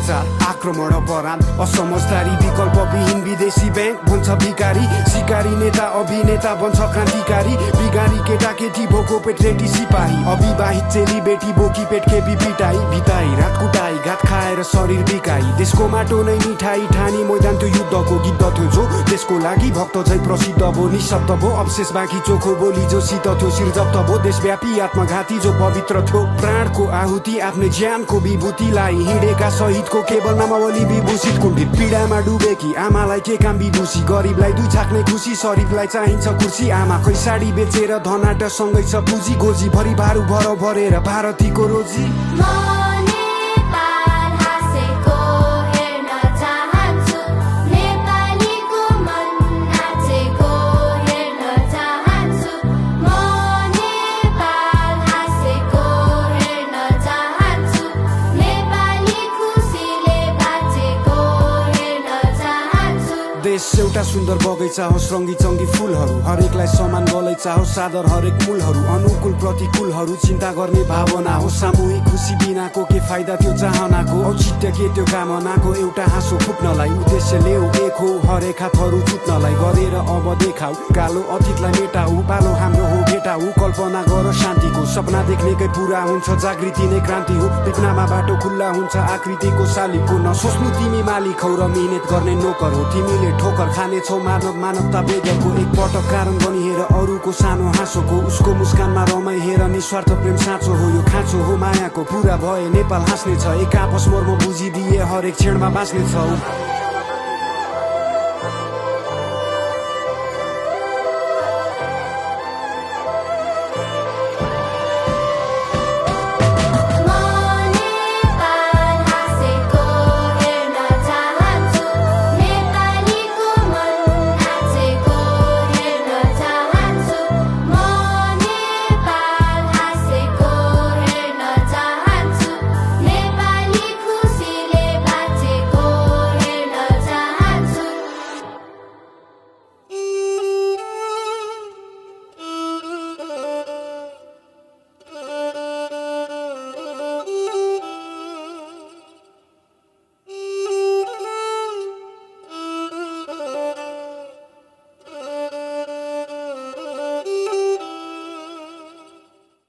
भ्रष्टाचार आक्रमण अपराध असमझदारी विकल्पविहीन विदेशी बैंक भन्छ भिकारी सिकारी नेता अभिनेता बन्छ क्रान्तिकारी बिगारी केटाकेटी भोको पेट रेटी सिपाही अविवाहित चेली बेटी बोकी पेट खेपी पिटाई भिताई रात कुटाई घात खाएर शरीर बिकाई देशको माटो नै मिठाई ठानी मैदान त्यो युद्धको गीत थियो जो देशको लागि भक्त झै प्रसिद्ध भो निशब्द भो अवशेष बाँकी चोखो बोली जो शीत थियो शिरजप्त भो देशव्यापी आत्मघाती जो पवित्र थियो प्राणको आहुति आफ्नै ज्यानको विभूतिलाई हिँडेका शहीदको केवल नामावली विभूषित कुण्ठित पीडामा डुबेकी आमालाई के काम विदुषी गरिबलाई दुई छाक्ने खुसी शरीफलाई चाहिन्छ कुर्सी आमाकै साडी बेचेर धनाट सँगै छ पुँजी गोजी भरि भारू भर भरेर भारतीको रोजी देश एउटा सुन्दर बगैँचा हो रङ्गी चङ्गी फुलहरू हरेकलाई समान गलैँचा हो सादर हरेक मूलहरू अनुकूल प्रतिकूलहरू चिन्ता गर्ने भावना हो सामूहिक खुसी बिनाको के फाइदा त्यो चाहनाको औचित्य के त्यो कामनाको एउटा हाँसो फुट्नलाई उद्देश्य ल्याउ एक हो हरेक हातहरू चुत्नलाई गरेर अब देखाऊ कालो अतीतलाई मेटाऊ पालो हाम्रो हो भेटाऊ कल्पना गर शान्तिको सपना देख्नेकै पुरा हुन्छ जागृति नै क्रान्ति हो विपनामा बाटो खुल्ला हुन्छ आकृतिको शालिगको नसोच्नु तिमी मालिक हौ र मिहिनेत गर्ने नोकर हो तिमीले ठोकर खानेछौ मानवता वेगको एक पटक कारण बनी हेर अरूको सानो हाँसोको उसको मुस्कानमा रमाई हेर निस्वार्थ प्रेम साँचो हो यो खाँचो हो मायाको पुरा भए नेपाल हाँस्ने छ एक आपस मर्म बुझिदिए हरेक क्षणमा बाँच्ने छ